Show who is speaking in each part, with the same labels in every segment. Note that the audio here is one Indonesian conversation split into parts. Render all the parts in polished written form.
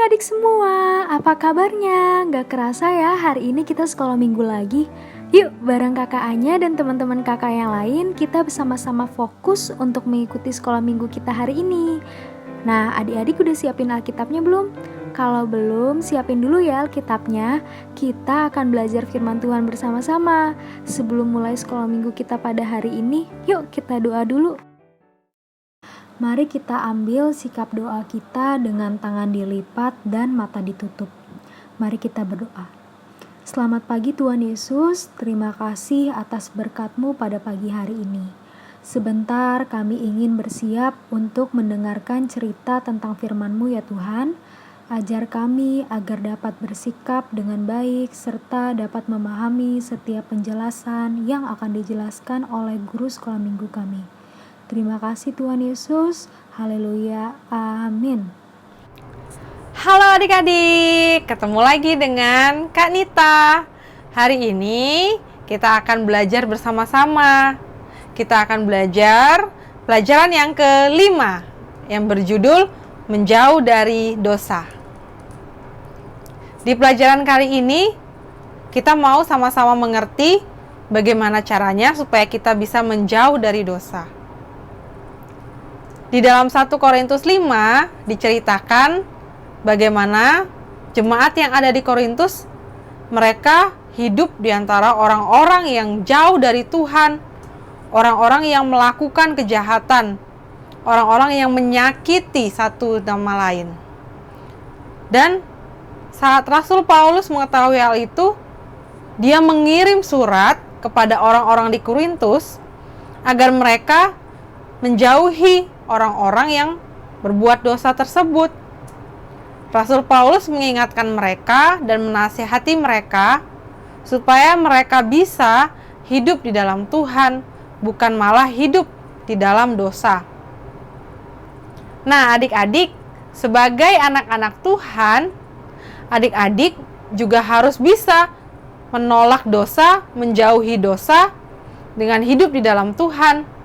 Speaker 1: adik semua, apa kabarnya? Gak kerasa ya hari ini kita sekolah minggu lagi. Yuk bareng kakak Anya dan teman-teman kakak yang lain kita bersama-sama fokus untuk mengikuti sekolah minggu kita hari ini. Nah adik-adik udah siapin Alkitabnya belum? Kalau belum, siapin dulu ya Alkitabnya. Kita akan belajar firman Tuhan bersama-sama. Sebelum mulai sekolah minggu kita pada hari ini, yuk kita doa dulu. Mari kita ambil sikap doa kita dengan tangan dilipat dan mata ditutup. Mari kita berdoa. Selamat pagi Tuhan Yesus, terima kasih atas berkat-Mu pada pagi hari ini. Sebentar kami ingin bersiap untuk mendengarkan cerita tentang firman-Mu ya Tuhan. Ajar kami agar dapat bersikap dengan baik serta dapat memahami setiap penjelasan yang akan dijelaskan oleh guru sekolah minggu kami. Terima kasih Tuhan Yesus. Haleluya. Amin.
Speaker 2: Halo adik-adik, ketemu lagi dengan Kak Nita. Hari ini kita akan belajar bersama-sama. Kita akan belajar pelajaran yang kelima yang berjudul Menjauh dari Dosa. Di pelajaran kali ini kita mau sama-sama mengerti bagaimana caranya supaya kita bisa menjauh dari dosa. Di dalam 1 Korintus 5 diceritakan bagaimana jemaat yang ada di Korintus, mereka hidup di antara orang-orang yang jauh dari Tuhan, orang-orang yang melakukan kejahatan, orang-orang yang menyakiti satu sama lain. Dan saat Rasul Paulus mengetahui hal itu, dia mengirim surat kepada orang-orang di Korintus agar mereka menjauhi orang-orang yang berbuat dosa tersebut. Rasul Paulus mengingatkan mereka dan menasihati mereka supaya mereka bisa hidup di dalam Tuhan, bukan malah hidup di dalam dosa. Nah, adik-adik, sebagai anak-anak Tuhan, adik-adik juga harus bisa menolak dosa, menjauhi dosa dengan hidup di dalam Tuhan.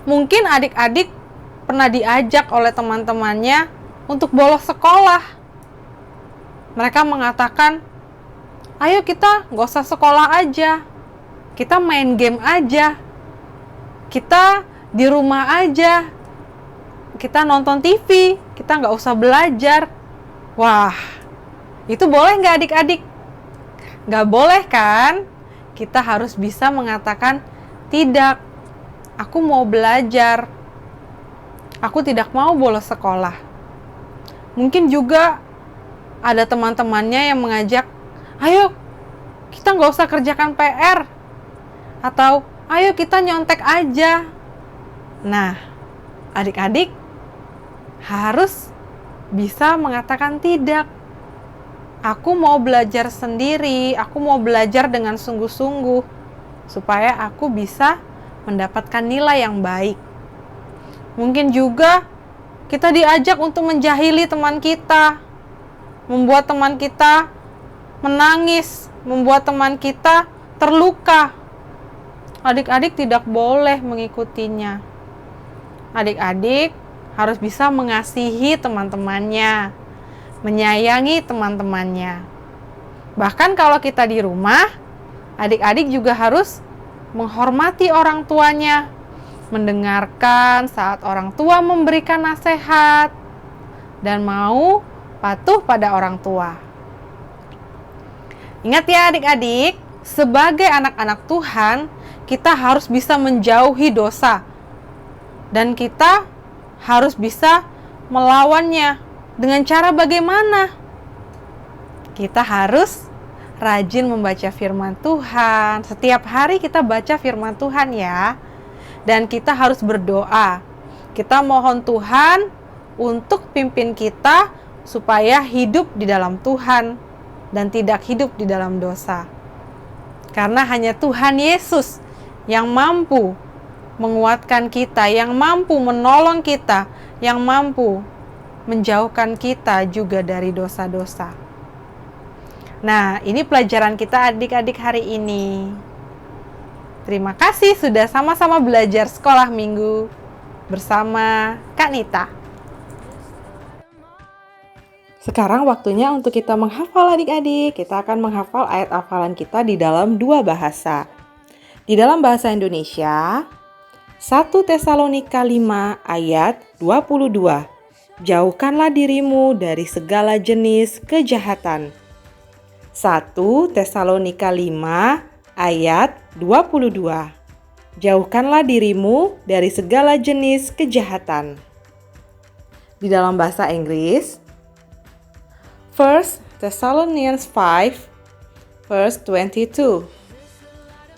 Speaker 2: Mungkin adik-adik pernah diajak oleh teman-temannya untuk bolos sekolah. Mereka mengatakan, ayo kita gak usah sekolah aja, kita main game aja, kita di rumah aja, kita nonton TV, kita gak usah belajar. Wah, itu boleh gak adik-adik? Gak boleh kan? Kita harus bisa mengatakan, tidak, aku mau belajar. Aku tidak mau bolos sekolah. Mungkin juga ada teman-temannya yang mengajak, ayo kita nggak usah kerjakan PR. Atau ayo kita nyontek aja. Nah, adik-adik harus bisa mengatakan tidak. Aku mau belajar sendiri, aku mau belajar dengan sungguh-sungguh supaya aku bisa mendapatkan nilai yang baik. Mungkin juga kita diajak untuk menjahili teman kita, membuat teman kita menangis, membuat teman kita terluka. Adik-adik tidak boleh mengikutinya. Adik-adik harus bisa mengasihi teman-temannya, menyayangi teman-temannya. Bahkan kalau kita di rumah, adik-adik juga harus menghormati orang tuanya, mendengarkan saat orang tua memberikan nasihat, dan mau patuh pada orang tua. Ingat ya adik-adik, sebagai anak-anak Tuhan, kita harus bisa menjauhi dosa. Dan kita harus bisa melawannya. Dengan cara bagaimana? Kita harus rajin membaca firman Tuhan. Setiap hari kita baca firman Tuhan ya. Dan kita harus berdoa. Kita mohon Tuhan untuk pimpin kita supaya hidup di dalam Tuhan dan tidak hidup di dalam dosa. Karena hanya Tuhan Yesus yang mampu menguatkan kita, yang mampu menolong kita, yang mampu menjauhkan kita juga dari dosa-dosa. Nah, ini pelajaran kita adik-adik hari ini. Terima kasih sudah sama-sama belajar sekolah minggu bersama Kak Nita. Sekarang waktunya untuk kita menghafal adik-adik. Kita akan menghafal ayat hafalan kita di dalam dua bahasa. Di dalam bahasa Indonesia, 1 Tesalonika 5 ayat 22. Jauhkanlah dirimu dari segala jenis kejahatan. 1 Tesalonika 5 ayat 22. Jauhkanlah dirimu dari segala jenis kejahatan. Di dalam bahasa Inggris, 1 Thessalonians 5 verse 22.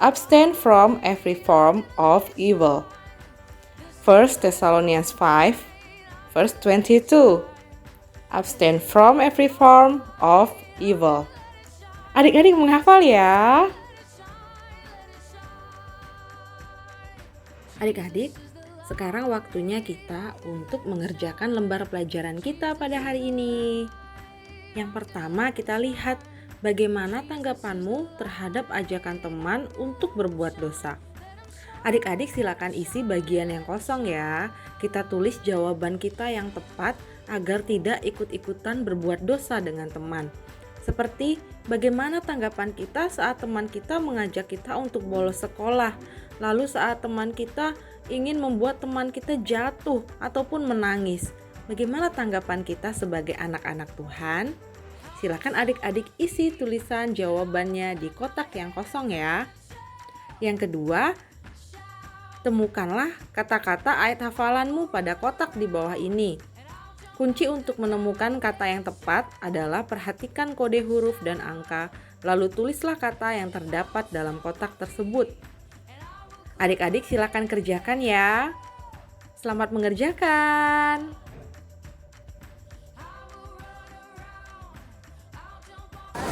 Speaker 2: Abstain from every form of evil. 1 Thessalonians 5 verse 22. Abstain from every form of evil. Adik-adik menghafal ya. Adik-adik, sekarang waktunya kita untuk mengerjakan lembar pelajaran kita pada hari ini. Yang pertama kita lihat bagaimana tanggapanmu terhadap ajakan teman untuk berbuat dosa. Adik-adik silakan isi bagian yang kosong ya. Kita tulis jawaban kita yang tepat agar tidak ikut-ikutan berbuat dosa dengan teman. Seperti bagaimana tanggapan kita saat teman kita mengajak kita untuk bolos sekolah. Lalu saat teman kita ingin membuat teman kita jatuh ataupun menangis. Bagaimana tanggapan kita sebagai anak-anak Tuhan? Silakan adik-adik isi tulisan jawabannya di kotak yang kosong ya. Yang kedua, temukanlah kata-kata ayat hafalanmu pada kotak di bawah ini. Kunci untuk menemukan kata yang tepat adalah perhatikan kode huruf dan angka, lalu tulislah kata yang terdapat dalam kotak tersebut. Adik-adik silakan kerjakan ya. Selamat mengerjakan.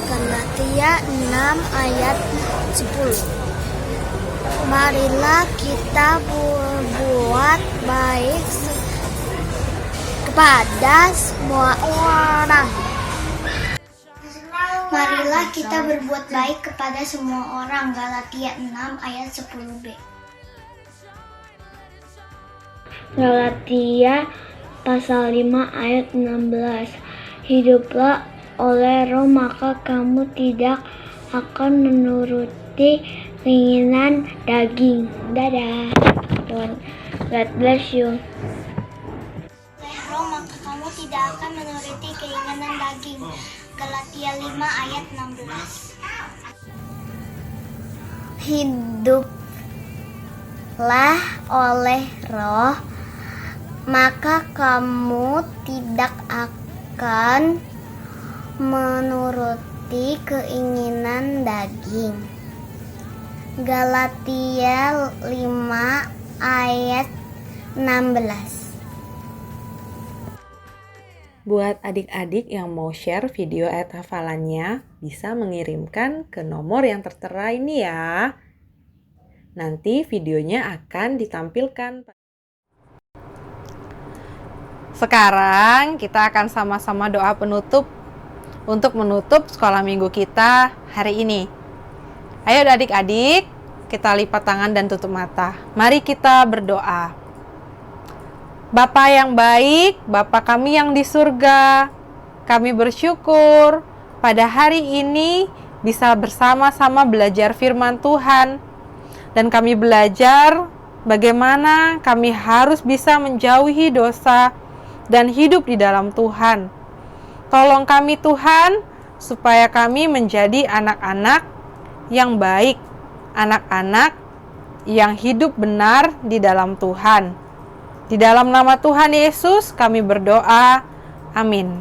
Speaker 3: Galatia 6 ayat 10. Marilah kita berbuat baik kepada semua orang. Marilah kita berbuat baik kepada semua orang. Galatia 6 ayat 10b.
Speaker 4: Galatia pasal 5 ayat 16. Hiduplah oleh Roh, maka kamu tidak akan menuruti keinginan daging. Dadah. God bless you.
Speaker 3: Oleh Roh, maka kamu tidak akan menuruti keinginan daging. Galatia 5 ayat 16. Hiduplah oleh Roh, maka kamu tidak akan menuruti keinginan daging. Galatia 5 ayat 16.
Speaker 2: Buat adik-adik yang mau share video ayat hafalannya, bisa mengirimkan ke nomor yang tertera ini ya. Nanti videonya akan ditampilkan. Sekarang kita akan sama-sama doa penutup untuk menutup sekolah minggu kita hari ini. Ayo adik-adik, kita lipat tangan dan tutup mata. Mari kita berdoa. Bapa yang baik, Bapa kami yang di surga, kami bersyukur pada hari ini bisa bersama-sama belajar firman Tuhan. Dan kami belajar bagaimana kami harus bisa menjauhi dosa dan hidup di dalam Tuhan. Tolong kami Tuhan, supaya kami menjadi anak-anak yang baik, anak-anak yang hidup benar di dalam Tuhan. Di dalam nama Tuhan Yesus kami berdoa. Amin.